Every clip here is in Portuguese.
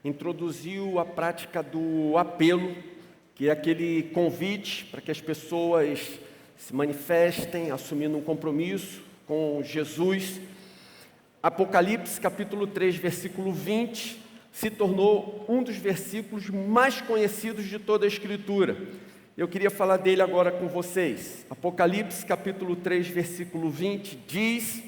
introduziu a prática do apelo, que é aquele convite para que as pessoas se manifestem, assumindo um compromisso com Jesus. Apocalipse, capítulo 3, versículo 20, se tornou um dos versículos mais conhecidos de toda a Escritura. Eu queria falar dele agora com vocês. Apocalipse, capítulo 3, versículo 20, diz: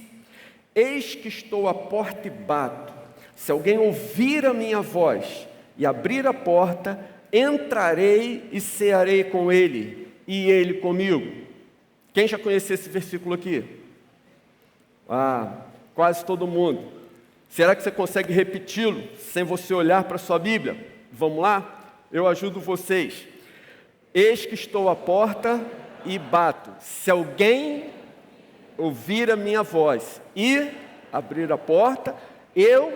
Eis que estou à porta e bato. Se alguém ouvir a minha voz e abrir a porta, entrarei e cearei com ele, e ele comigo. Quem já conhece esse versículo aqui? Quase todo mundo. Será que você consegue repeti-lo sem você olhar para a sua Bíblia? Vamos lá? Eu ajudo vocês. Eis que estou à porta e bato. Se alguém ouvir a minha voz e abrir a porta, eu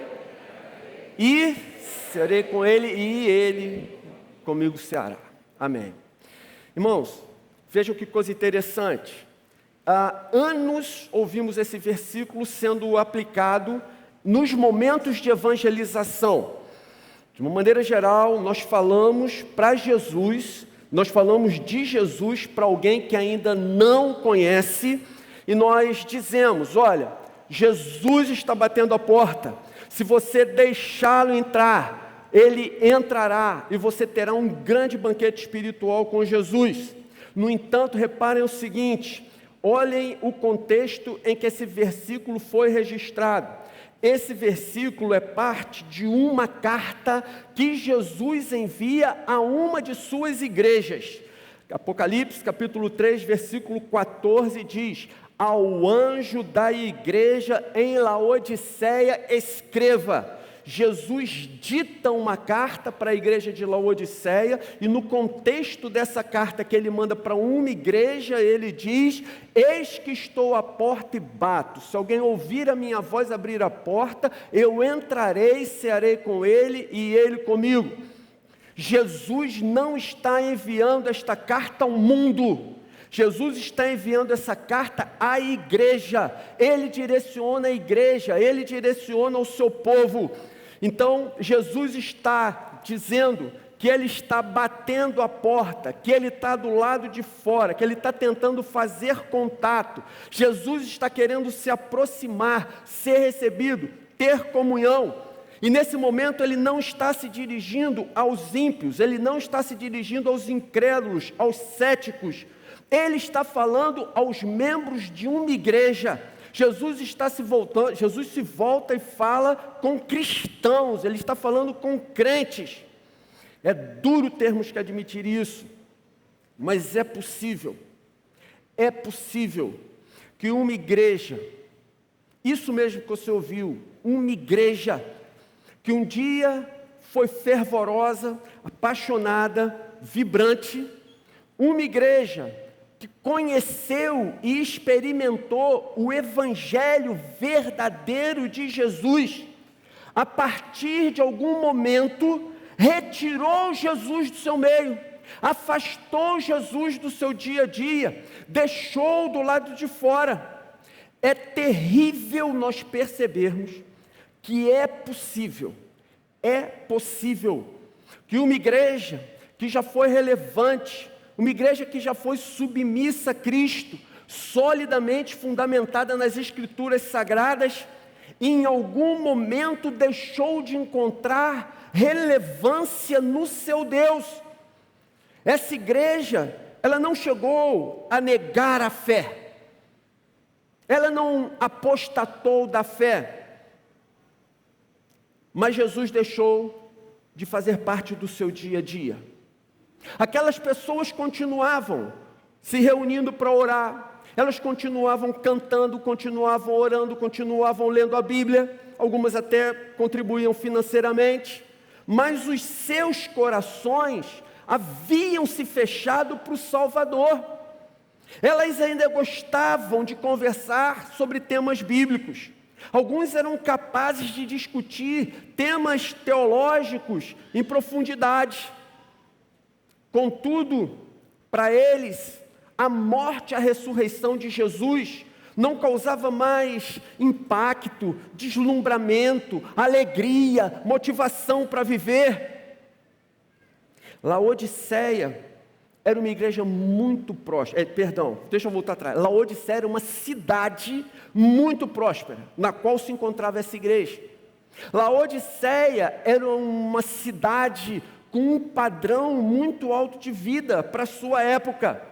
serei com ele e ele comigo ceará. Amém. Irmãos, vejam que coisa interessante. Há anos ouvimos esse versículo sendo aplicado nos momentos de evangelização. De uma maneira geral, nós falamos para Jesus, nós falamos de Jesus para alguém que ainda não conhece, e nós dizemos: olha, Jesus está batendo a porta. Se você deixá-lo entrar, ele entrará e você terá um grande banquete espiritual com Jesus. No entanto, reparem o seguinte: olhem o contexto em que esse versículo foi registrado. Esse versículo é parte de uma carta que Jesus envia a uma de suas igrejas. Apocalipse, capítulo 3, versículo 14 diz: ao anjo da igreja em Laodiceia escreva. Jesus dita uma carta para a igreja de Laodiceia, e no contexto dessa carta que ele manda para uma igreja, ele diz: eis que estou à porta e bato. Se alguém ouvir a minha voz, abrir a porta, eu entrarei, cearei com ele e ele comigo. Jesus não está enviando esta carta ao mundo. Jesus está enviando essa carta à igreja. Ele direciona a igreja, ele direciona o seu povo. Então, Jesus está dizendo que ele está batendo a porta, que ele está do lado de fora, que ele está tentando fazer contato. Jesus está querendo se aproximar, ser recebido, ter comunhão. E nesse momento ele não está se dirigindo aos ímpios, ele não está se dirigindo aos incrédulos, aos céticos. Ele está falando aos membros de uma igreja. Jesus se volta e fala com cristãos, ele está falando com crentes. É duro termos que admitir isso, mas é possível que uma igreja, isso mesmo que você ouviu, uma igreja que um dia foi fervorosa, apaixonada, vibrante, uma igreja que conheceu e experimentou o evangelho verdadeiro de Jesus, a partir de algum momento, retirou Jesus do seu meio, afastou Jesus do seu dia a dia, deixou do lado de fora. É terrível nós percebermos que é possível que uma igreja que já foi relevante, uma igreja que já foi submissa a Cristo, solidamente fundamentada nas Escrituras Sagradas, em algum momento deixou de encontrar relevância no seu Deus. Essa igreja, ela não chegou a negar a fé, ela não apostatou da fé, mas Jesus deixou de fazer parte do seu dia a dia. Aquelas pessoas continuavam se reunindo para orar, elas continuavam cantando, continuavam orando, continuavam lendo a Bíblia, algumas até contribuíam financeiramente, mas os seus corações haviam se fechado para o Salvador. Elas ainda gostavam de conversar sobre temas bíblicos, alguns eram capazes de discutir temas teológicos em profundidade. Contudo, para eles, a morte e a ressurreição de Jesus não causava mais impacto, deslumbramento, alegria, motivação para viver. Laodiceia era uma igreja muito próspera, deixa eu voltar atrás. Laodiceia era uma cidade muito próspera, na qual se encontrava essa igreja. Laodiceia era uma cidade com um padrão muito alto de vida para a sua época.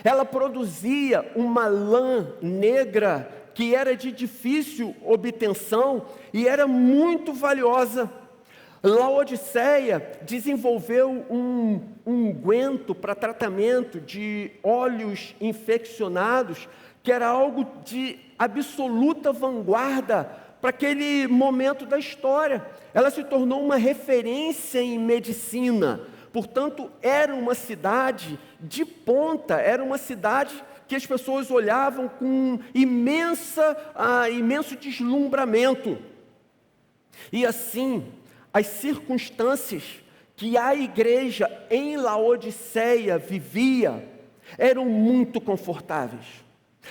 Ela produzia uma lã negra que era de difícil obtenção e era muito valiosa. Laodiceia desenvolveu um unguento para tratamento de óleos infeccionados, que era algo de absoluta vanguarda para aquele momento da história. Ela se tornou uma referência em medicina. Portanto, era uma cidade de ponta, era uma cidade que as pessoas olhavam com imenso deslumbramento. E assim, as circunstâncias que a igreja em Laodiceia vivia eram muito confortáveis.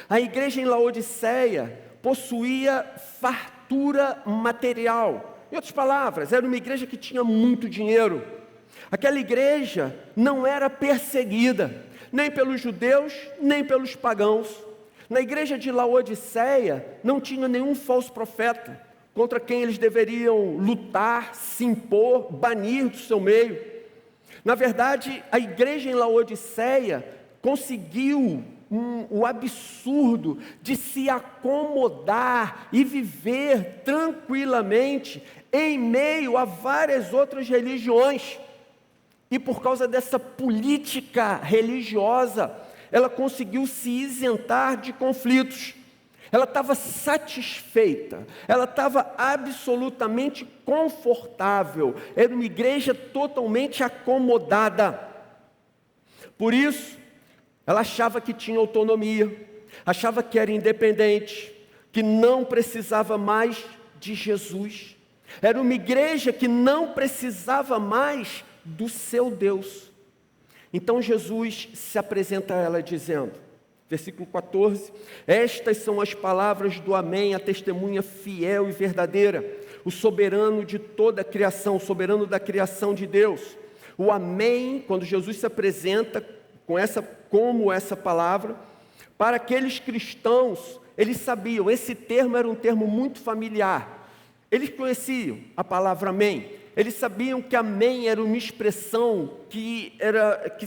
A igreja em Laodiceia possuía fartura material. Em outras palavras, era uma igreja que tinha muito dinheiro. Aquela igreja não era perseguida, nem pelos judeus, nem pelos pagãos. Na igreja de Laodiceia não tinha nenhum falso profeta, contra quem eles deveriam lutar, se impor, banir do seu meio. Na verdade, a igreja em Laodiceia conseguiu o absurdo de se acomodar e viver tranquilamente em meio a várias outras religiões. E por causa dessa política religiosa, ela conseguiu se isentar de conflitos. Ela estava satisfeita, ela estava absolutamente confortável, era uma igreja totalmente acomodada. Por isso, ela achava que tinha autonomia, achava que era independente, que não precisava mais de Jesus. Era uma igreja que não precisava mais do seu Deus. Então Jesus se apresenta a ela dizendo, versículo 14, estas são as palavras do Amém, a testemunha fiel e verdadeira, o soberano de toda a criação, o soberano da criação de Deus. O Amém, quando Jesus se apresenta como essa palavra, para aqueles cristãos, eles sabiam, esse termo era um termo muito familiar. Eles conheciam a palavra Amém. Eles sabiam que amém era uma expressão que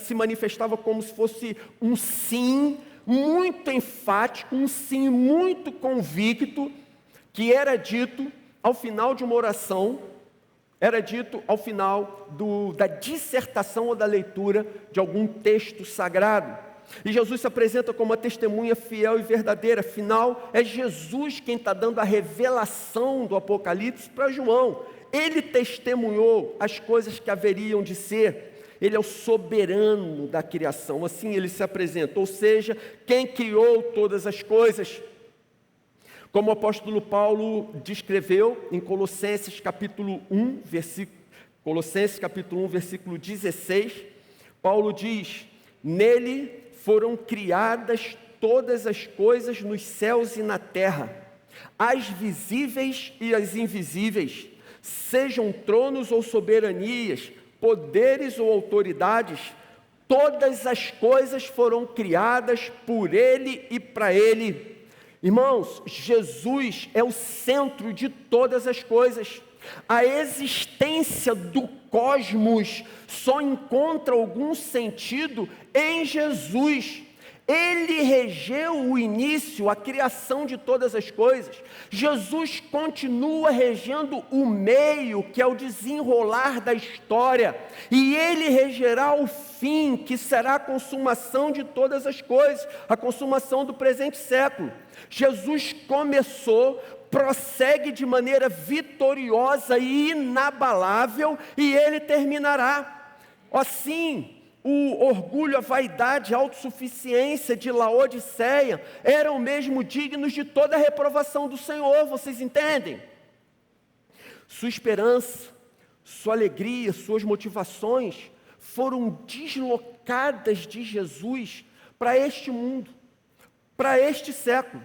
se manifestava como se fosse um sim muito enfático, um sim muito convicto, que era dito ao final de uma oração, era dito ao final da dissertação ou da leitura de algum texto sagrado. E Jesus se apresenta como uma testemunha fiel e verdadeira. Afinal, é Jesus quem está dando a revelação do Apocalipse para João. Ele testemunhou as coisas que haveriam de ser. Ele é o soberano da criação, assim ele se apresenta, ou seja, quem criou todas as coisas. Como o apóstolo Paulo descreveu em Colossenses capítulo 1, versículo 16, Paulo diz, nele foram criadas todas as coisas nos céus e na terra, as visíveis e as invisíveis, sejam tronos ou soberanias, poderes ou autoridades, todas as coisas foram criadas por Ele e para Ele. Irmãos, Jesus é o centro de todas as coisas. A existência do cosmos só encontra algum sentido em Jesus. Ele regeu o início, a criação de todas as coisas. Jesus continua regendo o meio, que é o desenrolar da história. E Ele regerá o fim, que será a consumação de todas as coisas, a consumação do presente século. Jesus começou, prossegue de maneira vitoriosa e inabalável, e Ele terminará. Assim, o orgulho, a vaidade, a autossuficiência de Laodiceia eram mesmo dignos de toda a reprovação do Senhor, vocês entendem? Sua esperança, sua alegria, suas motivações foram deslocadas de Jesus para este mundo, para este século.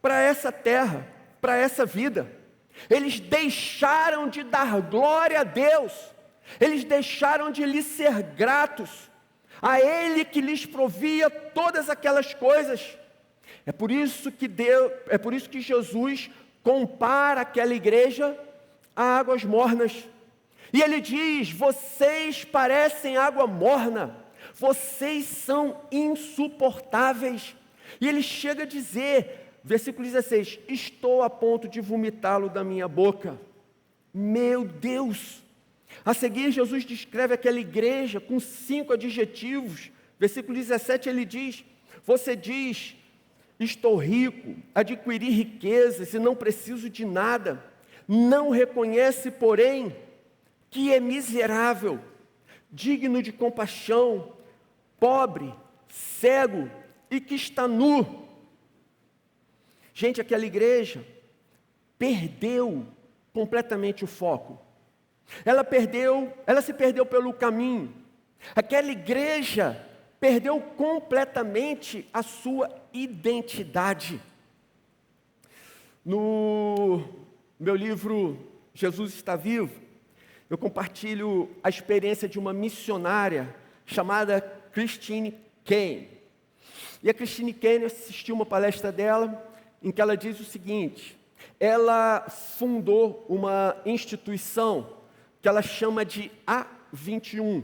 para essa terra, para essa vida. Eles deixaram de dar glória a Deus, eles deixaram de lhe ser gratos, a Ele que lhes provia todas aquelas coisas. É por isso que Jesus compara aquela igreja a águas mornas. E Ele diz: vocês parecem água morna, vocês são insuportáveis. E Ele chega a dizer, versículo 16: estou a ponto de vomitá-lo da minha boca. Meu Deus! A seguir, Jesus descreve aquela igreja com 5 adjetivos. Versículo 17, Ele diz: você diz, estou rico, adquiri riquezas e não preciso de nada. Não reconhece, porém, que é miserável, digno de compaixão, pobre, cego e que está nu. Gente, aquela igreja perdeu completamente o foco. Ela se perdeu pelo caminho. Aquela igreja perdeu completamente a sua identidade. No meu livro Jesus Está Vivo, eu compartilho a experiência de uma missionária chamada Christine Caine. E a Christine Caine, eu assisti uma palestra dela, em que ela diz o seguinte: ela fundou uma instituição que ela chama de A21,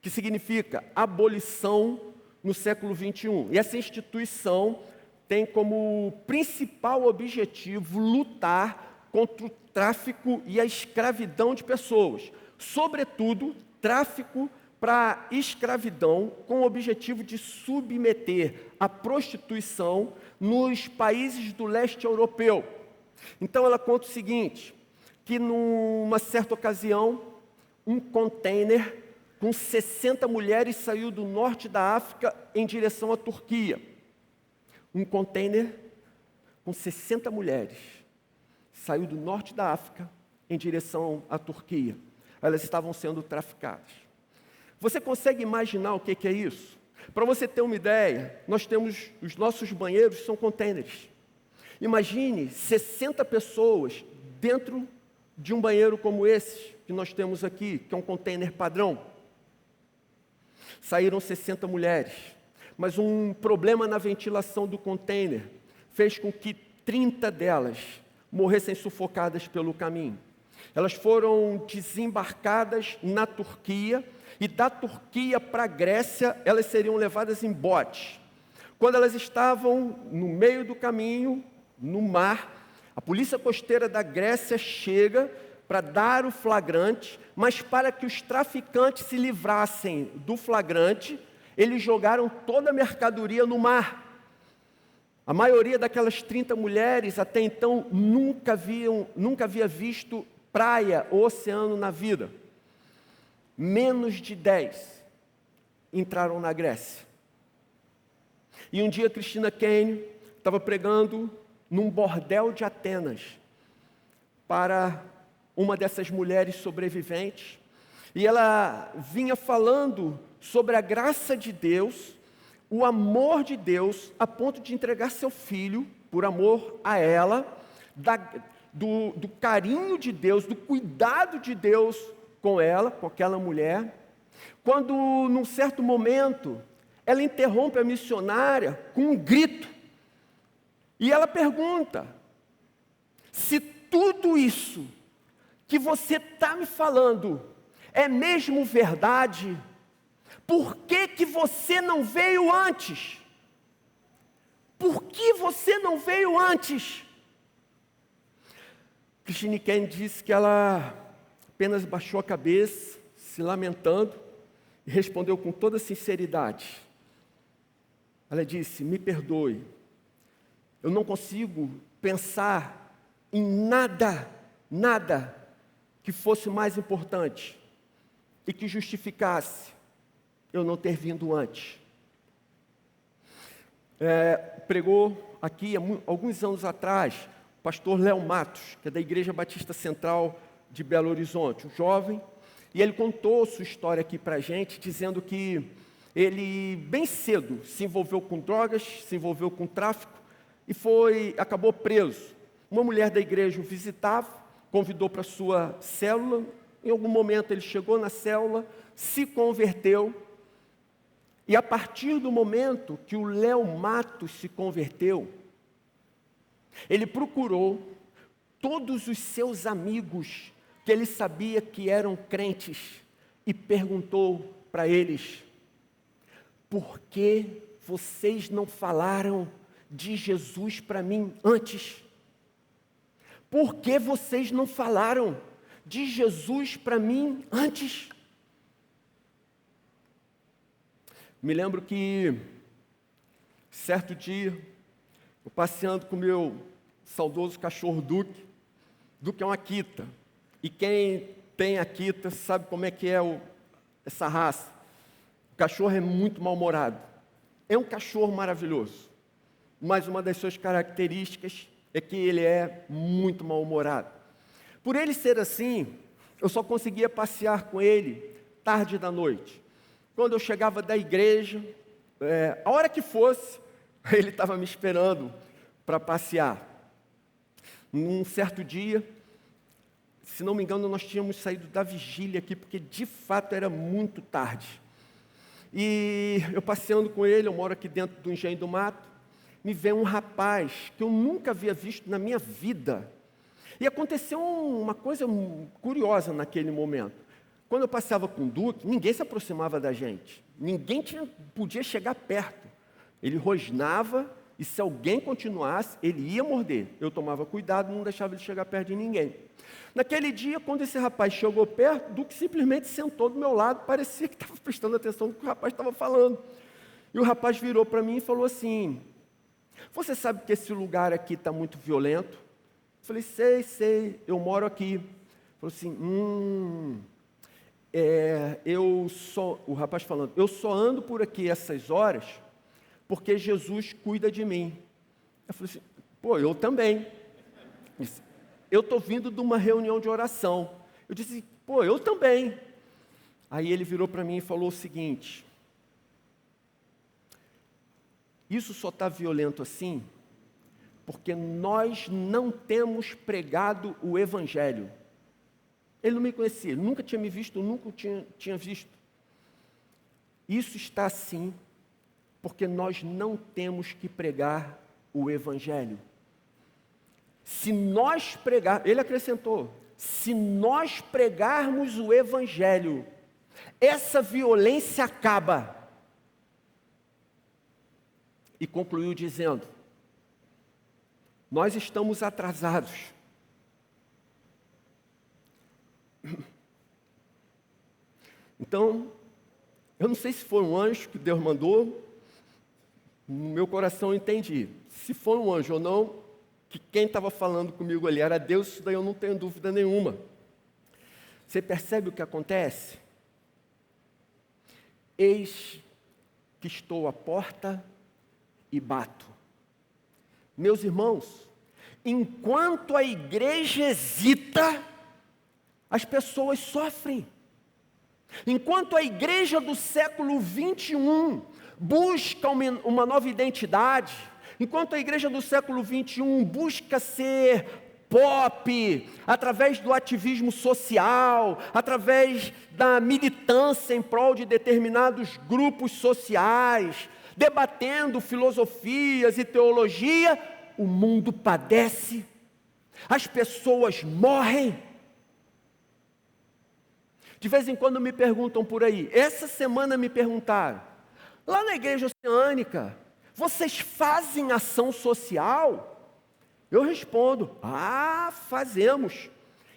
que significa abolição no século 21. E essa instituição tem como principal objetivo lutar contra o tráfico e a escravidão de pessoas, sobretudo tráfico para escravidão, com o objetivo de submeter a prostituição nos países do leste europeu. Então ela conta o seguinte, que numa certa ocasião, um container com 60 mulheres saiu do norte da África em direção à Turquia. Um container com 60 mulheres saiu do norte da África em direção à Turquia. Elas estavam sendo traficadas. Você consegue imaginar o que é isso? Para você ter uma ideia, nós temos, os nossos banheiros são containers. Imagine 60 pessoas dentro de um banheiro como esse que nós temos aqui, que é um container padrão. Saíram 60 mulheres, mas um problema na ventilação do container fez com que 30 delas morressem sufocadas pelo caminho. Elas foram desembarcadas na Turquia, e da Turquia para a Grécia, elas seriam levadas em bote. Quando elas estavam no meio do caminho, no mar, a polícia costeira da Grécia chega para dar o flagrante, mas para que os traficantes se livrassem do flagrante, eles jogaram toda a mercadoria no mar. A maioria daquelas 30 mulheres até então nunca havia visto praia ou oceano na vida. Menos de 10 entraram na Grécia. E um dia Christine Caine estava pregando num bordel de Atenas para uma dessas mulheres sobreviventes, e ela vinha falando sobre a graça de Deus, o amor de Deus, a ponto de entregar seu filho, por amor a ela, do carinho de Deus, do cuidado de Deus com ela, com aquela mulher, quando, num certo momento, ela interrompe a missionária com um grito, e ela pergunta: se tudo isso que você está me falando é mesmo verdade, por que você não veio antes? Por que você não veio antes? Christine Caine disse que ela apenas baixou a cabeça, se lamentando, e respondeu com toda sinceridade. Ela disse: me perdoe, eu não consigo pensar em nada que fosse mais importante e que justificasse eu não ter vindo antes. Pregou aqui, alguns anos atrás, o pastor Léo Matos, que é da Igreja Batista Central de Belo Horizonte, um jovem, e ele contou sua história aqui para a gente, dizendo que ele, bem cedo, se envolveu com drogas, se envolveu com tráfico, e acabou preso. Uma mulher da igreja o visitava, convidou para sua célula. Em algum momento ele chegou na célula, se converteu. E a partir do momento que o Léo Matos se converteu, ele procurou todos os seus amigos que ele sabia que eram crentes e perguntou para eles: por que vocês não falaram de Jesus para mim antes? Por que vocês não falaram de Jesus para mim antes? Me lembro que, certo dia, eu passeando com o meu saudoso cachorro Duque. Duque é um Akita. E quem tem Akita sabe como é que é essa raça. O cachorro é muito mal-humorado. É um cachorro maravilhoso. Mas uma das suas características é que ele é muito mal-humorado. Por ele ser assim, eu só conseguia passear com ele tarde da noite. Quando eu chegava da igreja, a hora que fosse, ele estava me esperando para passear. Num certo dia, se não me engano, nós tínhamos saído da vigília aqui, porque de fato era muito tarde. E eu passeando com ele, eu moro aqui dentro do Engenho do Mato, me veio um rapaz que eu nunca havia visto na minha vida. E aconteceu uma coisa curiosa naquele momento. Quando eu passeava com o Duque, ninguém se aproximava da gente. Ninguém podia chegar perto. Ele rosnava e se alguém continuasse, ele ia morder. Eu tomava cuidado, não deixava ele chegar perto de ninguém. Naquele dia, quando esse rapaz chegou perto, o Duque simplesmente sentou do meu lado, parecia que estava prestando atenção no que o rapaz estava falando. E o rapaz virou para mim e falou assim: você sabe que esse lugar aqui está muito violento? Eu falei: sei, eu moro aqui. Ele falou assim: o rapaz falando, eu só ando por aqui essas horas porque Jesus cuida de mim. Eu falei assim: pô, eu também. Eu estou vindo de uma reunião de oração. Eu disse: pô, eu também. Aí ele virou para mim e falou o seguinte: isso só está violento assim porque nós não temos pregado o Evangelho. Ele não me conhecia, nunca tinha me visto, nunca tinha visto. Isso está assim porque nós não temos que pregar o Evangelho. Se nós pregar, ele acrescentou, se nós pregarmos o Evangelho, essa violência acaba. E concluiu dizendo: nós estamos atrasados. Então, eu não sei se foi um anjo que Deus mandou, no meu coração eu entendi. Se foi um anjo ou não, que quem estava falando comigo ali era Deus, isso daí eu não tenho dúvida nenhuma. Você percebe o que acontece? Eis que estou à porta e bato. Meus irmãos, enquanto a igreja hesita, as pessoas sofrem. Enquanto a igreja do século 21 busca uma nova identidade, enquanto a igreja do século 21 busca ser pop, através do ativismo social, através da militância em prol de determinados grupos sociais, debatendo filosofias e teologia, o mundo padece, as pessoas morrem. De vez em quando me perguntam por aí, essa semana me perguntaram, lá na igreja oceânica, vocês fazem ação social? Eu respondo: fazemos.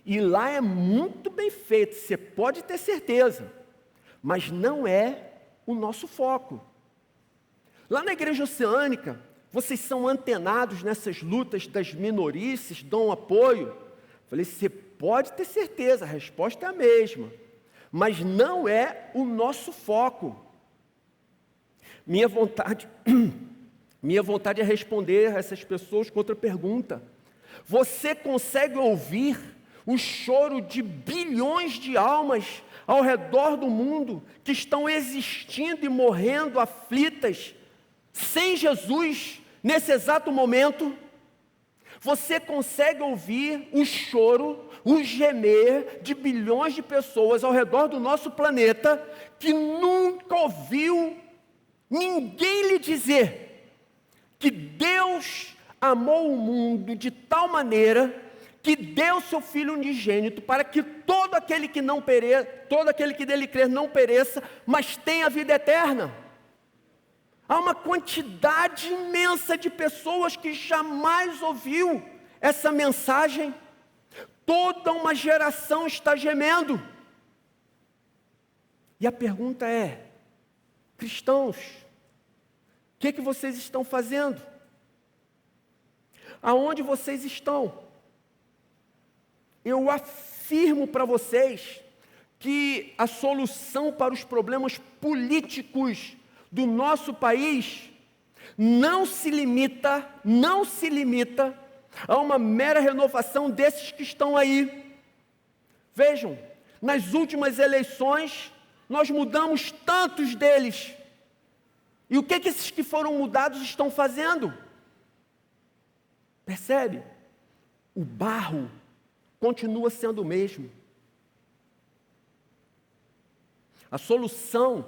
E lá é muito bem feito, você pode ter certeza. Mas não é o nosso foco. Lá na igreja oceânica, vocês são antenados nessas lutas das minorices, dão apoio? Falei: você pode ter certeza, a resposta é a mesma. Mas não é o nosso foco. Minha vontade é responder a essas pessoas com outra pergunta. Você consegue ouvir o choro de bilhões de almas ao redor do mundo que estão existindo e morrendo aflitas, sem Jesus nesse exato momento, você consegue ouvir o choro, o gemer de bilhões de pessoas ao redor do nosso planeta que nunca ouviu ninguém lhe dizer que Deus amou o mundo de tal maneira que deu seu Filho unigênito para que todo aquele que não pereça, todo aquele que nele crer não pereça, mas tenha vida eterna. Há uma quantidade imensa de pessoas que jamais ouviu essa mensagem. Toda uma geração está gemendo. E a pergunta é: cristãos, o que vocês estão fazendo? Aonde vocês estão? Eu afirmo para vocês que a solução para os problemas políticos do nosso país não se limita a uma mera renovação desses que estão aí. Vejam, nas últimas eleições, nós mudamos tantos deles. E o que esses que foram mudados estão fazendo? Percebe? O barro continua sendo o mesmo. A solução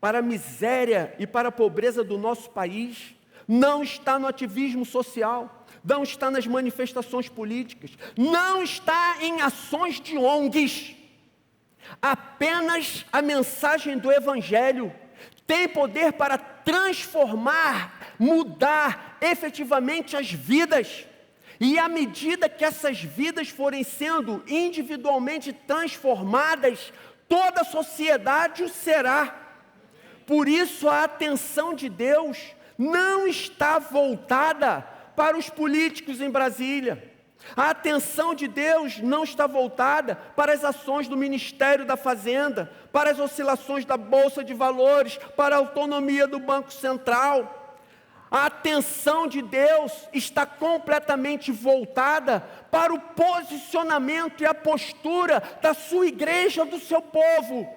para a miséria e para a pobreza do nosso país não está no ativismo social, não está nas manifestações políticas, não está em ações de ONGs. Apenas a mensagem do Evangelho tem poder para transformar, mudar efetivamente as vidas. E à medida que essas vidas forem sendo individualmente transformadas, toda a sociedade o será. Por isso a atenção de Deus não está voltada para os políticos em Brasília. A atenção de Deus não está voltada para as ações do Ministério da Fazenda, para as oscilações da Bolsa de Valores, para a autonomia do Banco Central. A atenção de Deus está completamente voltada para o posicionamento e a postura da sua igreja, do seu povo.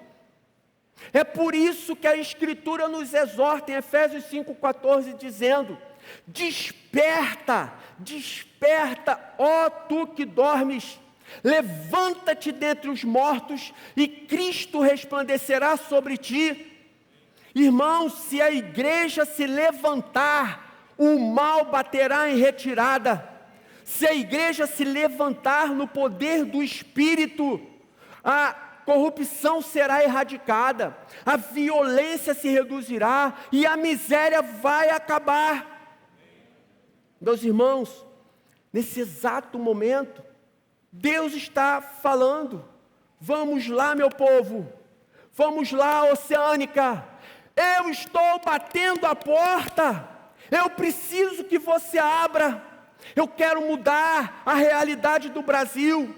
É por isso que a Escritura nos exorta em Efésios 5,14, dizendo: desperta, desperta, ó tu que dormes, levanta-te dentre os mortos e Cristo resplandecerá sobre ti. Irmãos, se a igreja se levantar, o mal baterá em retirada. Se a igreja se levantar no poder do Espírito, a corrupção será erradicada, a violência se reduzirá e a miséria vai acabar. Meus irmãos, nesse exato momento, Deus está falando: vamos lá, meu povo, vamos lá, Oceânica. Eu estou batendo a porta, eu preciso que você abra. Eu quero mudar a realidade do Brasil,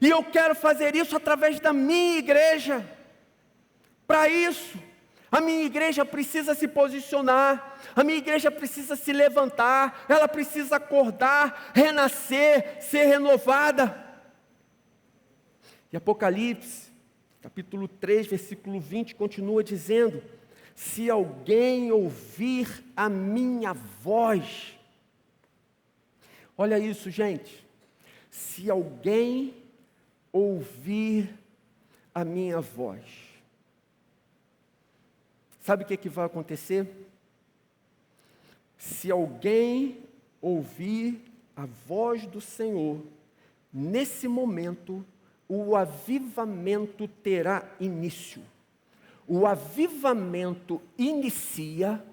e eu quero fazer isso através da minha igreja. Para isso, a minha igreja precisa se posicionar, a minha igreja precisa se levantar, ela precisa acordar, renascer, ser renovada. E Apocalipse, capítulo 3, versículo 20, continua dizendo: se alguém ouvir a minha voz. Olha isso, gente. Se alguém ouvir a minha voz. Sabe o que vai acontecer? Se alguém ouvir a voz do Senhor, nesse momento, o avivamento terá início. O avivamento inicia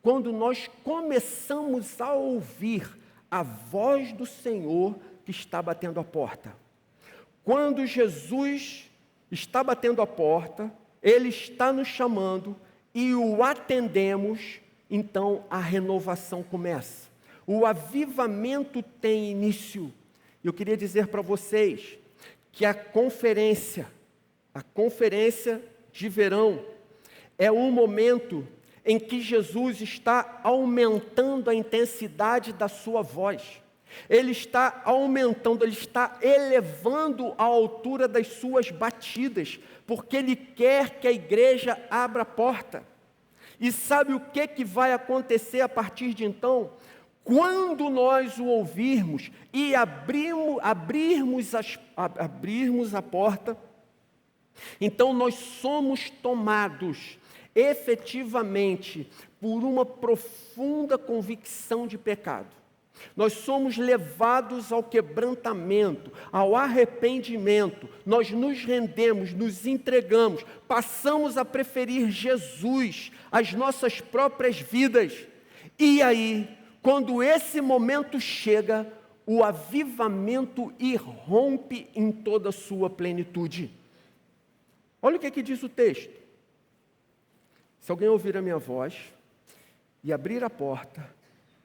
quando nós começamos a ouvir a voz do Senhor que está batendo a porta. Quando Jesus está batendo a porta, Ele está nos chamando e o atendemos, então a renovação começa. O avivamento tem início. Eu queria dizer para vocês que a conferência de verão é um momento em que Jesus está aumentando a intensidade da sua voz. Ele está aumentando, Ele está elevando a altura das suas batidas, porque Ele quer que a igreja abra a porta. E sabe o que vai acontecer a partir de então? Quando nós o ouvirmos e abrirmos a porta, então nós somos tomados efetivamente por uma profunda convicção de pecado. Nós somos levados ao quebrantamento, ao arrependimento, nós nos rendemos, nos entregamos, passamos a preferir Jesus às nossas próprias vidas. E aí, quando esse momento chega, o avivamento irrompe em toda a sua plenitude. Olha o que diz o texto. Se alguém ouvir a minha voz e abrir a porta,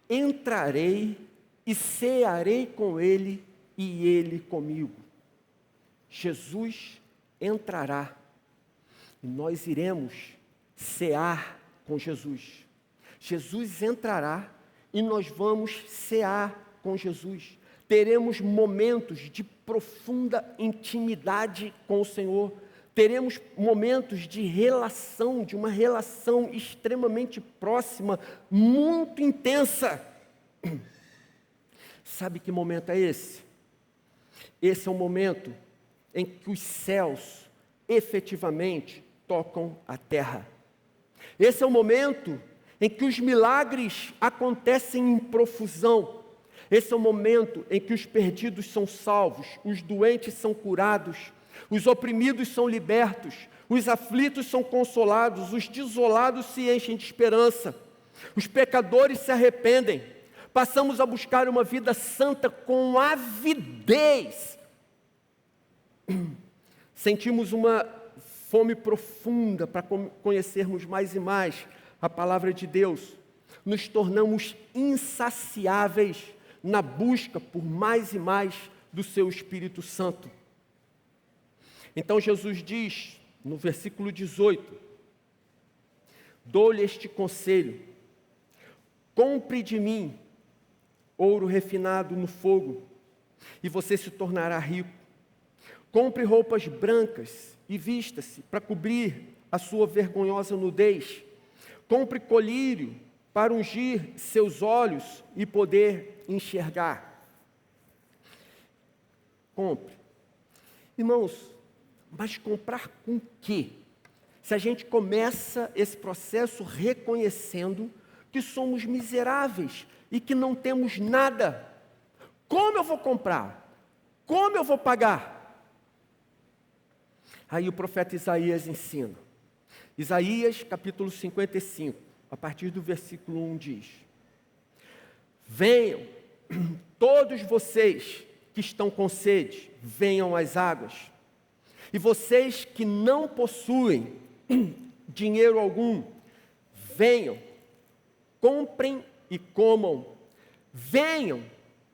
entrarei e cearei com ele e ele comigo. Jesus entrará e nós iremos cear com Jesus. Jesus entrará e nós vamos cear com Jesus. Teremos momentos de profunda intimidade com o Senhor. Teremos momentos de relação, de uma relação extremamente próxima, muito intensa. Sabe que momento é esse? Esse é o momento em que os céus efetivamente tocam a terra. Esse é o momento em que os milagres acontecem em profusão. Esse é o momento em que os perdidos são salvos, os doentes são curados, os oprimidos são libertos, os aflitos são consolados, os desolados se enchem de esperança, os pecadores se arrependem, passamos a buscar uma vida santa com avidez. Sentimos uma fome profunda para conhecermos mais e mais a palavra de Deus. Nos tornamos insaciáveis na busca por mais e mais do seu Espírito Santo. Então Jesus diz, no versículo 18, dou-lhe este conselho, compre de mim ouro refinado no fogo, e você se tornará rico. Compre roupas brancas e vista-se para cobrir a sua vergonhosa nudez. Compre colírio para ungir seus olhos e poder enxergar. Compre. Irmãos, mas comprar com quê? Se a gente começa esse processo reconhecendo que somos miseráveis e que não temos nada. Como eu vou comprar? Como eu vou pagar? Aí o profeta Isaías ensina. Isaías capítulo 55, a partir do versículo 1 diz: venham, todos vocês que estão com sede, venham às águas. E vocês que não possuem dinheiro algum, venham, comprem e comam. Venham,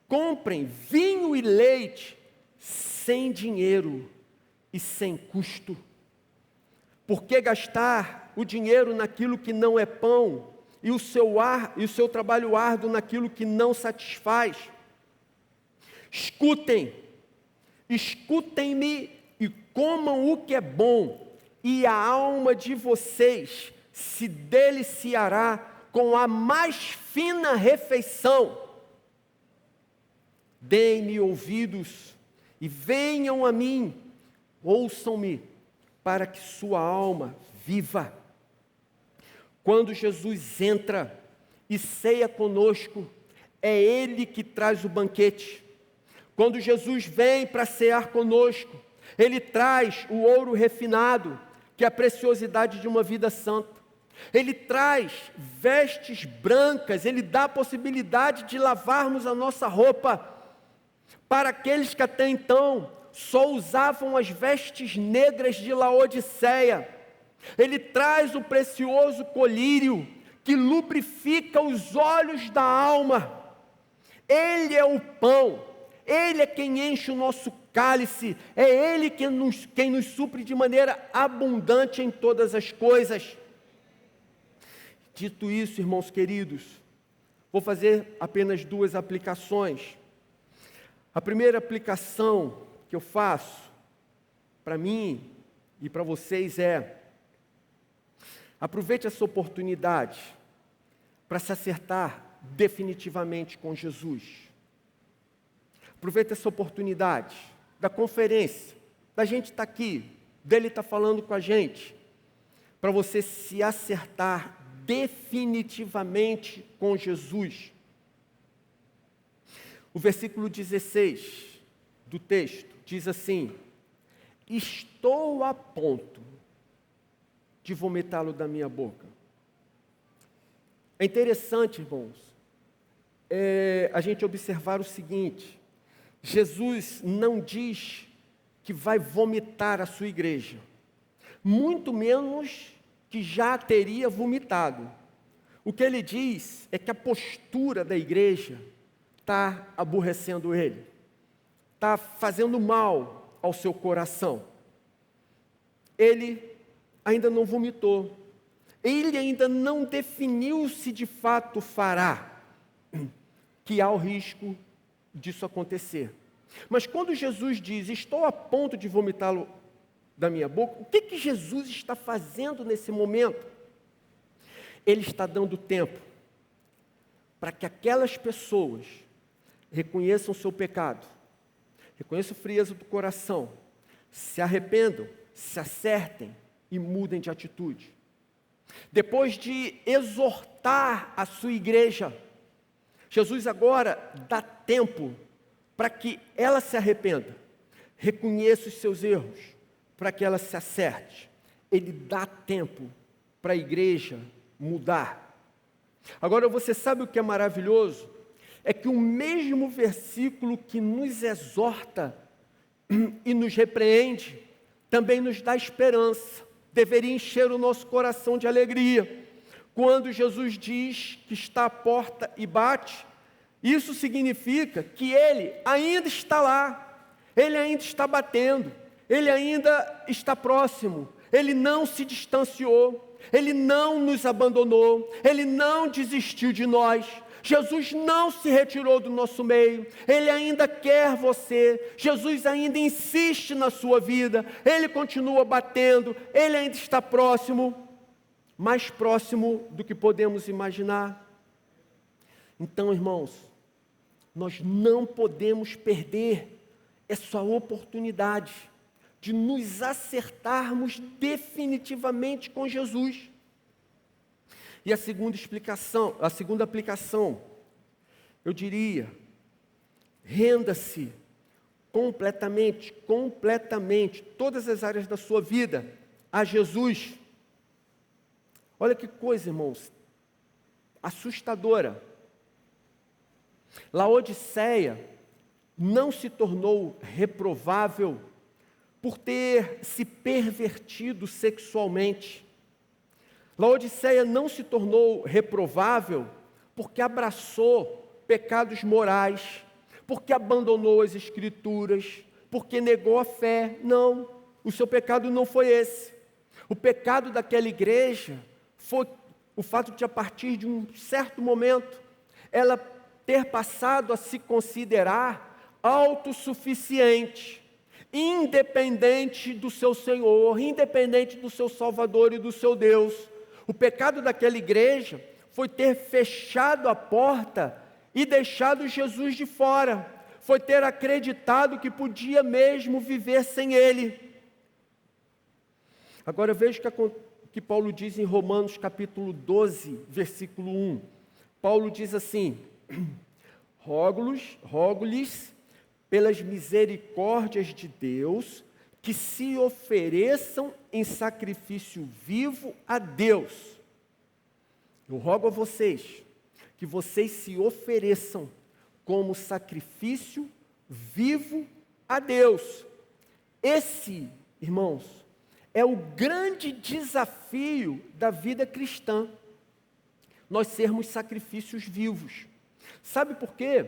comprem vinho e leite, sem dinheiro e sem custo. Por que gastar o dinheiro naquilo que não é pão, e o seu trabalho árduo naquilo que não satisfaz? Escutem-me e comam o que é bom, e a alma de vocês se deliciará com a mais fina refeição. Deem-me ouvidos e venham a mim, ouçam-me, para que sua alma viva. Quando Jesus entra e ceia conosco, é Ele que traz o banquete. Quando Jesus vem para cear conosco, Ele traz o ouro refinado, que é a preciosidade de uma vida santa. Ele traz vestes brancas, Ele dá a possibilidade de lavarmos a nossa roupa. Para aqueles que até então só usavam as vestes negras de Laodiceia, Ele traz o precioso colírio que lubrifica os olhos da alma. Ele é o pão, Ele é quem enche o nosso cálice, é Ele quem nos supre de maneira abundante em todas as coisas. Dito isso, irmãos queridos, vou fazer apenas duas aplicações. A primeira aplicação que eu faço para mim e para vocês é: aproveite essa oportunidade para se acertar definitivamente com Jesus. Aproveita essa oportunidade da conferência, da gente estar aqui, dele estar falando com a gente, para você se acertar definitivamente com Jesus. O versículo 16 do texto diz assim: estou a ponto de vomitá-lo da minha boca. É interessante, irmãos, a gente observar o seguinte: Jesus não diz que vai vomitar a sua igreja, muito menos que já teria vomitado. O que ele diz é que a postura da igreja está aborrecendo ele, está fazendo mal ao seu coração. Ele ainda não vomitou, ele ainda não definiu se de fato fará, que há o risco disso acontecer. Mas quando Jesus diz, estou a ponto de vomitá-lo da minha boca, o que Jesus está fazendo nesse momento? Ele está dando tempo para que aquelas pessoas reconheçam o seu pecado, reconheçam a frieza do coração, se arrependam, se acertem e mudem de atitude. Depois de exortar a sua igreja, Jesus agora dá tempo para que ela se arrependa, reconheça os seus erros, para que ela se acerte. Ele dá tempo para a igreja mudar. Agora, você sabe o que é maravilhoso? É que o mesmo versículo que nos exorta e nos repreende, também nos dá esperança. Deveria encher o nosso coração de alegria. Quando Jesus diz que está à porta e bate, isso significa que Ele ainda está lá, Ele ainda está batendo, Ele ainda está próximo, Ele não se distanciou, Ele não nos abandonou, Ele não desistiu de nós. Jesus não se retirou do nosso meio, Ele ainda quer você, Jesus ainda insiste na sua vida, Ele continua batendo, Ele ainda está próximo, mais próximo do que podemos imaginar. Então, irmãos, nós não podemos perder essa oportunidade de nos acertarmos definitivamente com Jesus. E a segunda aplicação, eu diria, renda-se completamente, todas as áreas da sua vida a Jesus. Olha que coisa, irmãos, assustadora. Laodiceia não se tornou reprovável por ter se pervertido sexualmente. Laodiceia não se tornou reprovável porque abraçou pecados morais, porque abandonou as Escrituras, porque negou a fé. Não, o seu pecado não foi esse. O pecado daquela igreja foi o fato de, a partir de um certo momento, ela ter passado a se considerar autossuficiente, independente do seu Senhor, independente do seu Salvador e do seu Deus. O pecado daquela igreja foi ter fechado a porta e deixado Jesus de fora, foi ter acreditado que podia mesmo viver sem Ele. Agora veja o que Paulo diz em Romanos capítulo 12, versículo 1. Paulo diz assim: rogo-lhes pelas misericórdias de Deus, que se ofereçam em sacrifício vivo a Deus. Eu rogo a vocês, que vocês se ofereçam como sacrifício vivo a Deus. Esse, irmãos, é o grande desafio da vida cristã, nós sermos sacrifícios vivos. Sabe por quê?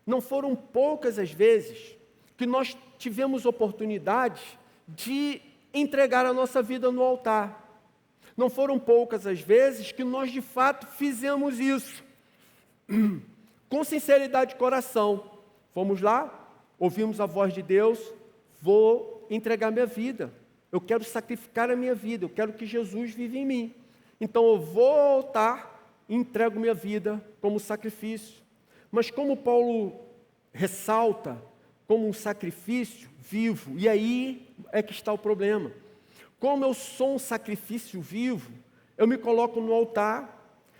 Não foram poucas as vezes que nós tivemos oportunidade de entregar a nossa vida no altar. Não foram poucas as vezes que nós de fato fizemos isso, com sinceridade de coração. Fomos lá, ouvimos a voz de Deus, vou entregar minha vida, eu quero sacrificar a minha vida, eu quero que Jesus viva em mim. Então eu vou ao altar e entrego minha vida como sacrifício. Mas como Paulo ressalta, como um sacrifício vivo, e aí é que está o problema. Como eu sou um sacrifício vivo, eu me coloco no altar,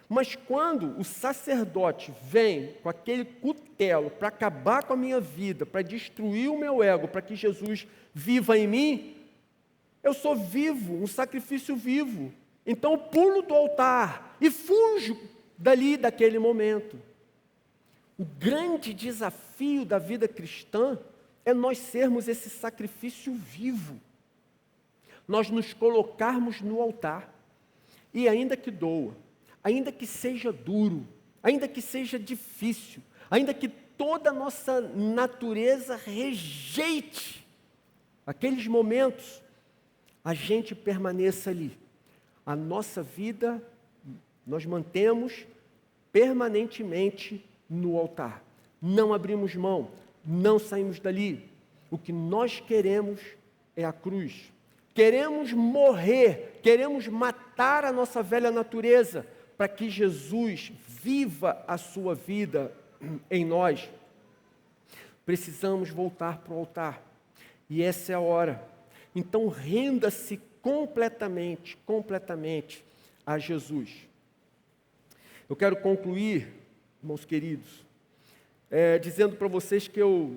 mas quando o sacerdote vem com aquele cutelo para acabar com a minha vida, para destruir o meu ego, para que Jesus viva em mim, eu sou vivo, um sacrifício vivo. Então eu pulo do altar e fujo dali, daquele momento. O grande desafio da vida cristã é nós sermos esse sacrifício vivo. Nós nos colocarmos no altar. E ainda que doa, ainda que seja duro, ainda que seja difícil, ainda que toda a nossa natureza rejeite aqueles momentos, a gente permaneça ali. A nossa vida nós mantemos permanentemente no altar. Não abrimos mão, não saímos dali. O que nós queremos é a cruz. Queremos morrer, queremos matar a nossa velha natureza, para que Jesus viva a sua vida em nós. Precisamos voltar para o altar. E essa é a hora. Então renda-se completamente a Jesus. Eu quero concluir, irmãos queridos, dizendo para vocês que eu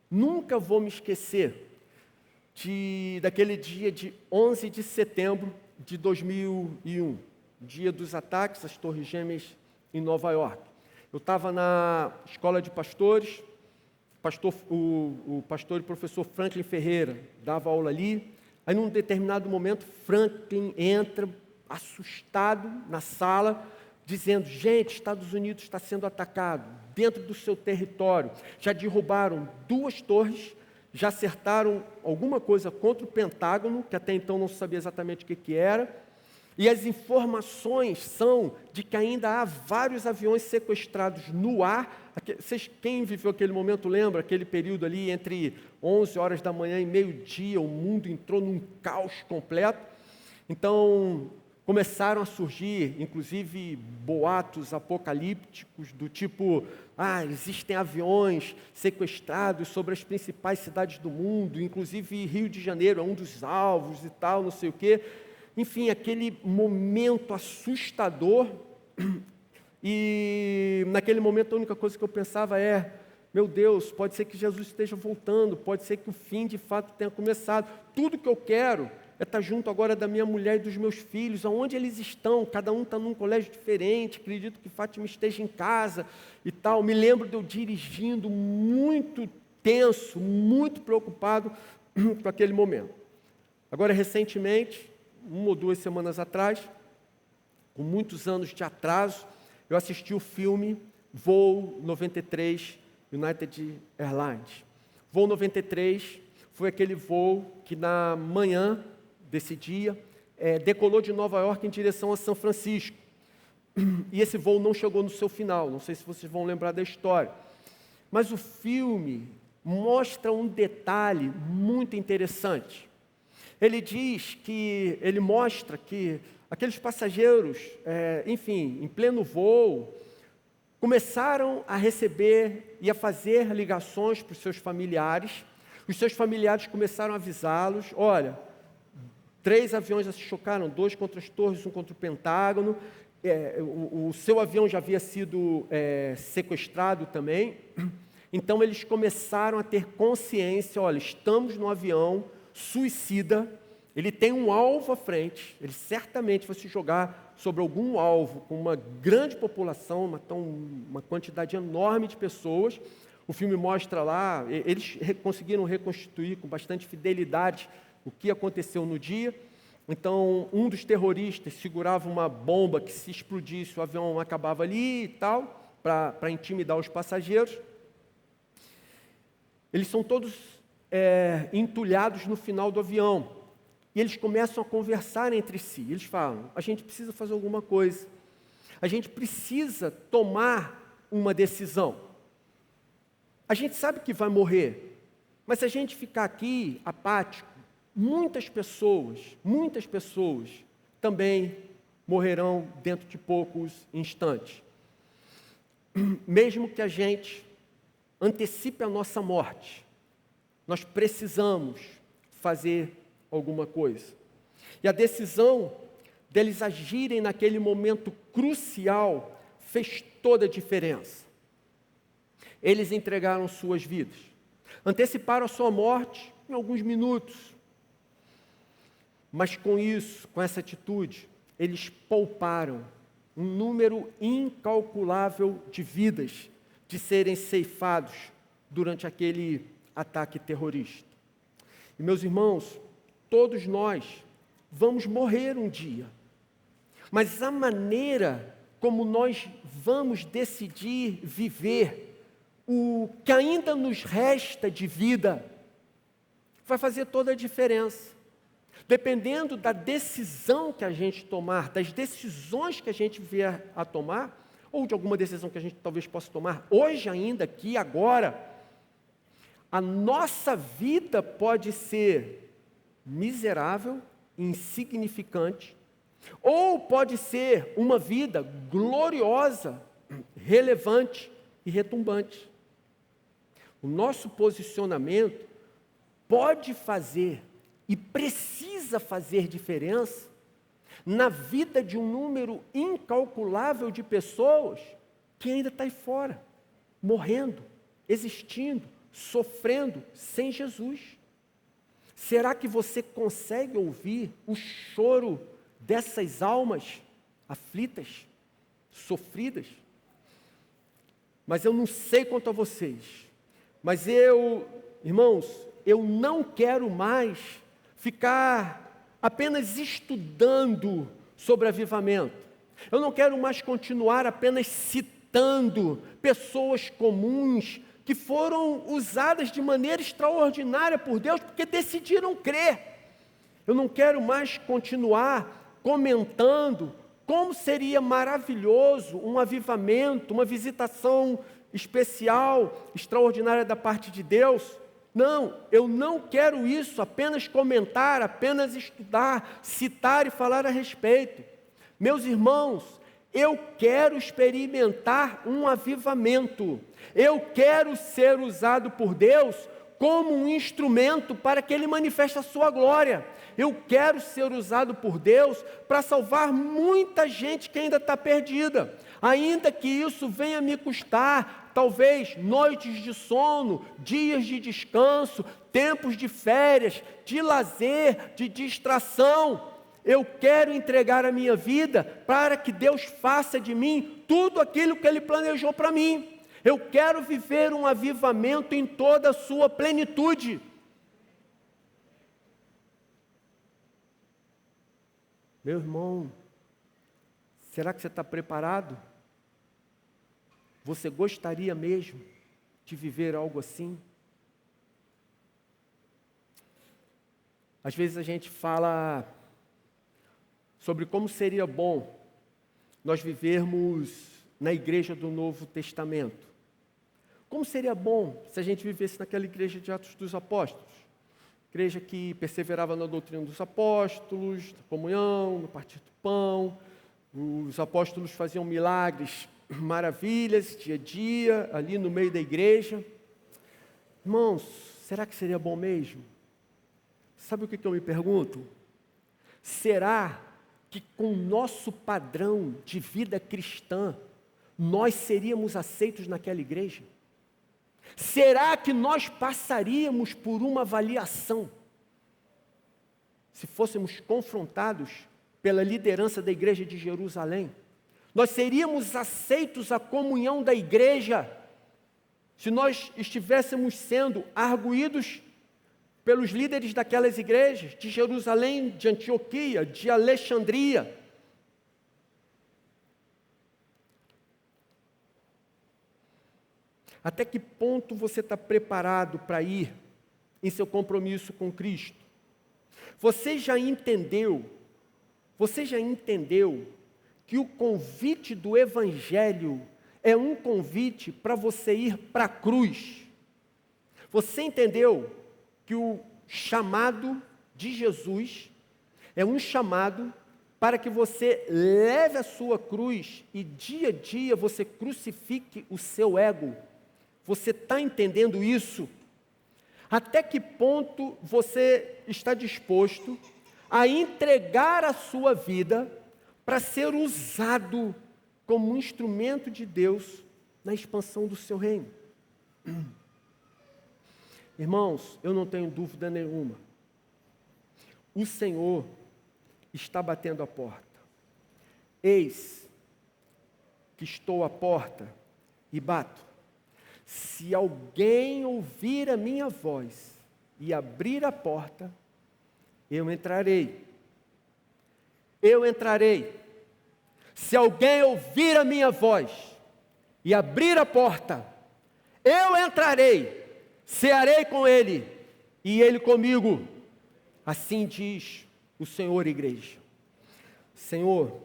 nunca vou me esquecer daquele dia de 11 de setembro de 2001, dia dos ataques às Torres Gêmeas em Nova York. Eu estava na escola de pastores, o pastor e professor Franklin Ferreira dava aula ali. Aí, num determinado momento, Franklin entra assustado na sala, dizendo: gente, Estados Unidos está sendo atacado dentro do seu território. Já derrubaram 2 torres, já acertaram alguma coisa contra o Pentágono, que até então não sabia exatamente o que era, e as informações são de que ainda há vários aviões sequestrados no ar. Quem viveu aquele momento lembra, aquele período ali entre 11 horas da manhã e meio-dia, o mundo entrou num caos completo. Então, começaram a surgir, inclusive, boatos apocalípticos do tipo: existem aviões sequestrados sobre as principais cidades do mundo, inclusive Rio de Janeiro é um dos alvos e tal, não sei o quê. Enfim, aquele momento assustador. E naquele momento a única coisa que eu pensava é: meu Deus, pode ser que Jesus esteja voltando, pode ser que o fim de fato tenha começado. Tudo que eu quero é estar junto agora da minha mulher e dos meus filhos. Aonde eles estão? Cada um está num colégio diferente. Acredito que Fátima esteja em casa e tal. Me lembro de eu dirigindo muito tenso, muito preocupado com aquele momento. Agora, recentemente, 1 ou 2 semanas atrás, com muitos anos de atraso, eu assisti o filme Voo 93, United Airlines. Voo 93 foi aquele voo que na manhã desse dia decolou de Nova York em direção a São Francisco. E esse voo não chegou no seu final, não sei se vocês vão lembrar da história. Mas o filme mostra um detalhe muito interessante. Ele mostra que aqueles passageiros, em pleno voo, começaram a receber e a fazer ligações para os seus familiares. Os seus familiares começaram a avisá-los: olha, 3 aviões já se chocaram, 2 contra as torres, 1 contra o Pentágono. O seu avião já havia sido sequestrado também. Então eles começaram a ter consciência: olha, estamos no avião suicida, ele tem um alvo à frente, ele certamente vai se jogar sobre algum alvo com uma grande população, uma quantidade enorme de pessoas. O filme mostra lá, eles conseguiram reconstituir com bastante fidelidade o que aconteceu no dia. Então, um dos terroristas segurava uma bomba que, se explodisse, o avião acabava ali e tal, para intimidar os passageiros. Eles são todos entulhados no final do avião. E eles começam a conversar entre si. Eles falam: a gente precisa fazer alguma coisa. A gente precisa tomar uma decisão. A gente sabe que vai morrer, mas se a gente ficar aqui apático, muitas pessoas também morrerão dentro de poucos instantes. Mesmo que a gente antecipe a nossa morte, nós precisamos fazer alguma coisa. E a decisão deles agirem naquele momento crucial fez toda a diferença. Eles entregaram suas vidas, anteciparam a sua morte em alguns minutos. Mas com isso, com essa atitude, eles pouparam um número incalculável de vidas de serem ceifados durante aquele ataque terrorista. E meus irmãos, todos nós vamos morrer um dia. Mas a maneira como nós vamos decidir viver o que ainda nos resta de vida vai fazer toda a diferença. Dependendo da decisão que a gente tomar, das decisões que a gente vier a tomar, ou de alguma decisão que a gente talvez possa tomar hoje ainda, aqui, agora, a nossa vida pode ser miserável, insignificante, ou pode ser uma vida gloriosa, relevante e retumbante. O nosso posicionamento pode fazer e precisa fazer diferença na vida de um número incalculável de pessoas que ainda está aí fora, morrendo, existindo, sofrendo sem Jesus. Será que você consegue ouvir o choro dessas almas aflitas, sofridas? Mas eu não sei quanto a vocês, mas irmãos, eu não quero mais ficar apenas estudando sobre avivamento. Eu não quero mais continuar apenas citando pessoas comuns que foram usadas de maneira extraordinária por Deus porque decidiram crer. Eu não quero mais continuar comentando como seria maravilhoso um avivamento, uma visitação especial, extraordinária da parte de Deus. Não, eu não quero isso, apenas comentar, apenas estudar, citar e falar a respeito. Meus irmãos, eu quero experimentar um avivamento. Eu quero ser usado por Deus como um instrumento para que Ele manifeste a sua glória. Eu quero ser usado por Deus para salvar muita gente que ainda está perdida. Ainda que isso venha me custar, talvez, noites de sono, dias de descanso, tempos de férias, de lazer, de distração. Eu quero entregar a minha vida para que Deus faça de mim tudo aquilo que Ele planejou para mim. Eu quero viver um avivamento em toda a sua plenitude. Meu irmão, será que você está preparado? Você gostaria mesmo de viver algo assim? Às vezes a gente fala sobre como seria bom nós vivermos na igreja do Novo Testamento. Como seria bom se a gente vivesse naquela igreja de Atos dos Apóstolos? Igreja que perseverava na doutrina dos apóstolos, na comunhão, no partir do pão. Os apóstolos faziam milagres, maravilhas, dia a dia, ali no meio da igreja. Irmãos, será que seria bom mesmo? Sabe o que eu me pergunto? Será que com o nosso padrão de vida cristã, nós seríamos aceitos naquela igreja? Será que nós passaríamos por uma avaliação se fôssemos confrontados pela liderança da igreja de Jerusalém? Nós seríamos aceitos à comunhão da igreja se nós estivéssemos sendo arguídos pelos líderes daquelas igrejas de Jerusalém, de Antioquia, de Alexandria? Até que ponto você está preparado para ir em seu compromisso com Cristo? Você já entendeu que o convite do Evangelho é um convite para você ir para a cruz? Você entendeu que o chamado de Jesus é um chamado para que você leve a sua cruz e dia a dia você crucifique o seu ego. Você está entendendo isso? Até que ponto você está disposto a entregar a sua vida para ser usado como um instrumento de Deus na expansão do seu reino? Irmãos, eu não tenho dúvida nenhuma. O Senhor está batendo a porta. Eis que estou à porta e bato. Se alguém ouvir a minha voz e abrir a porta, eu entrarei. Eu entrarei. Se alguém ouvir a minha voz e abrir a porta, eu entrarei, cearei com ele e ele comigo. Assim diz o Senhor, igreja. Senhor,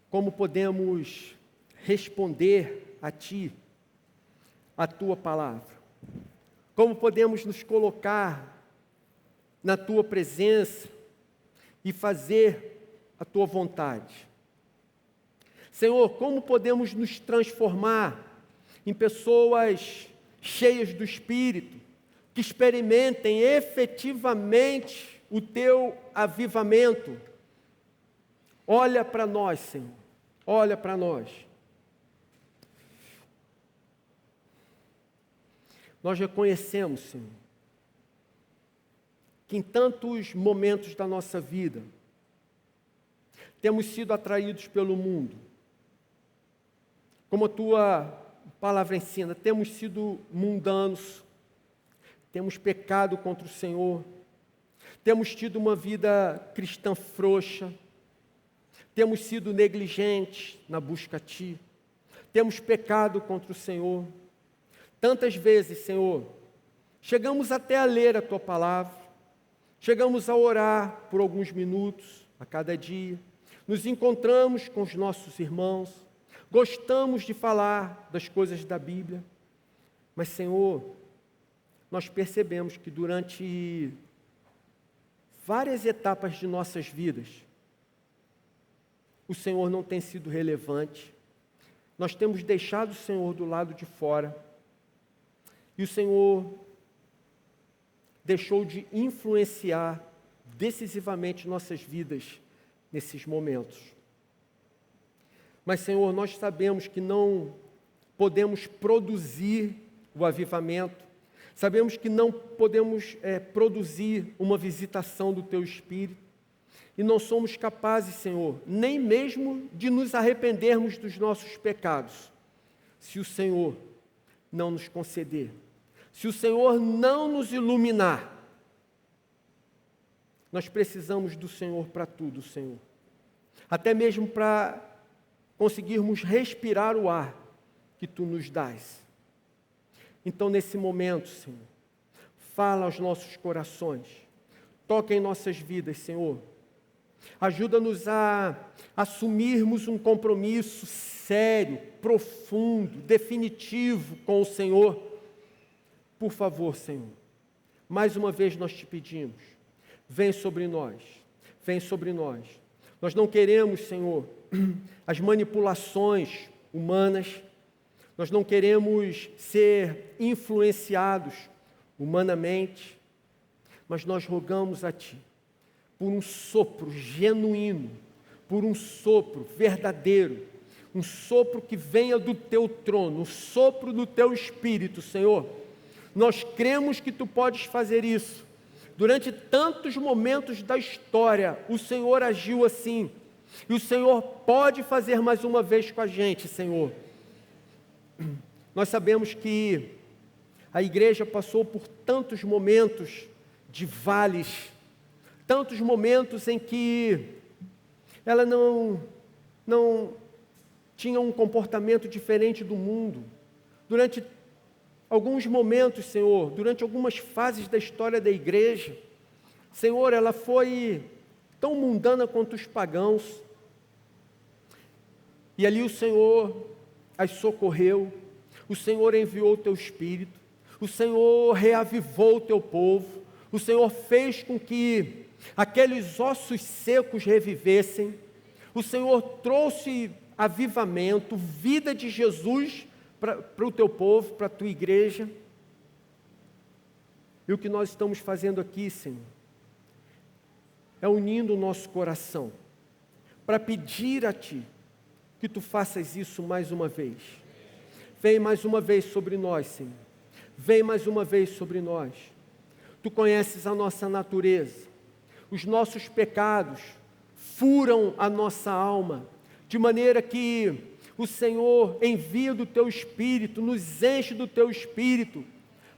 como podemos responder a Ti, a Tua palavra? Como podemos nos colocar na Tua presença e fazer a Tua vontade? Senhor, como podemos nos transformar em pessoas cheias do Espírito, que experimentem efetivamente o Teu avivamento? Olha para nós, Senhor, olha para nós. Nós reconhecemos, Senhor, que em tantos momentos da nossa vida, temos sido atraídos pelo mundo. Como a Tua palavra ensina, temos sido mundanos, temos pecado contra o Senhor, temos tido uma vida cristã frouxa, temos sido negligentes na busca a Ti, temos pecado contra o Senhor. Tantas vezes, Senhor, chegamos até a ler a Tua palavra, chegamos a orar por alguns minutos a cada dia, nos encontramos com os nossos irmãos, gostamos de falar das coisas da Bíblia, mas, Senhor, nós percebemos que durante várias etapas de nossas vidas, o Senhor não tem sido relevante, nós temos deixado o Senhor do lado de fora, e o Senhor deixou de influenciar decisivamente nossas vidas nesses momentos. Mas, Senhor, nós sabemos que não podemos produzir o avivamento, sabemos que não podemos produzir uma visitação do Teu Espírito, e não somos capazes, Senhor, nem mesmo de nos arrependermos dos nossos pecados, se o Senhor não nos conceder, se o Senhor não nos iluminar. Nós precisamos do Senhor para tudo, Senhor, até mesmo para conseguirmos respirar o ar que Tu nos dás. Então, nesse momento, Senhor, fala aos nossos corações, toca em nossas vidas, Senhor. Ajuda-nos a assumirmos um compromisso sério, profundo, definitivo com o Senhor. Por favor, Senhor, mais uma vez nós Te pedimos, vem sobre nós, vem sobre nós. Nós não queremos, Senhor, as manipulações humanas, nós não queremos ser influenciados humanamente, mas nós rogamos a Ti, por um sopro genuíno, por um sopro verdadeiro, um sopro que venha do Teu trono, um sopro do Teu Espírito, Senhor. Nós cremos que Tu podes fazer isso. Durante tantos momentos da história, o Senhor agiu assim, e o Senhor pode fazer mais uma vez com a gente, Senhor. Nós sabemos que a igreja passou por tantos momentos de vales, tantos momentos em que ela não tinha um comportamento diferente do mundo. Durante alguns momentos, Senhor, durante algumas fases da história da igreja, Senhor, ela foi tão mundana quanto os pagãos. E ali o Senhor as socorreu, o Senhor enviou o Teu Espírito, o Senhor reavivou o Teu povo, O Senhor fez com que aqueles ossos secos revivessem. O Senhor trouxe avivamento, vida de Jesus para o teu povo, para a tua igreja. E o que nós estamos fazendo aqui, Senhor, é unindo o nosso coração para pedir a Ti que Tu faças isso mais uma vez. Vem mais uma vez sobre nós, Senhor. Vem mais uma vez sobre nós. Tu conheces a nossa natureza. Os nossos pecados furam a nossa alma, de maneira que o Senhor envia do Teu Espírito, nos enche do Teu Espírito,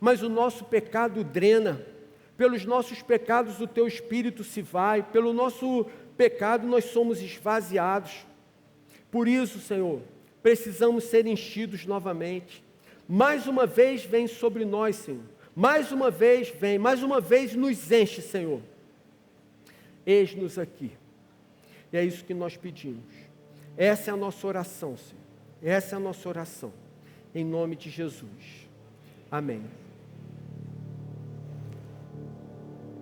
mas o nosso pecado drena. Pelos nossos pecados o Teu Espírito se vai, pelo nosso pecado nós somos esvaziados. Por isso, Senhor, precisamos ser enchidos novamente. Mais uma vez vem sobre nós, Senhor. Mais uma vez vem, mais uma vez nos enche, Senhor. Eis-nos aqui. E é isso que nós pedimos. Essa é a nossa oração, Senhor. Essa é a nossa oração. Em nome de Jesus. Amém.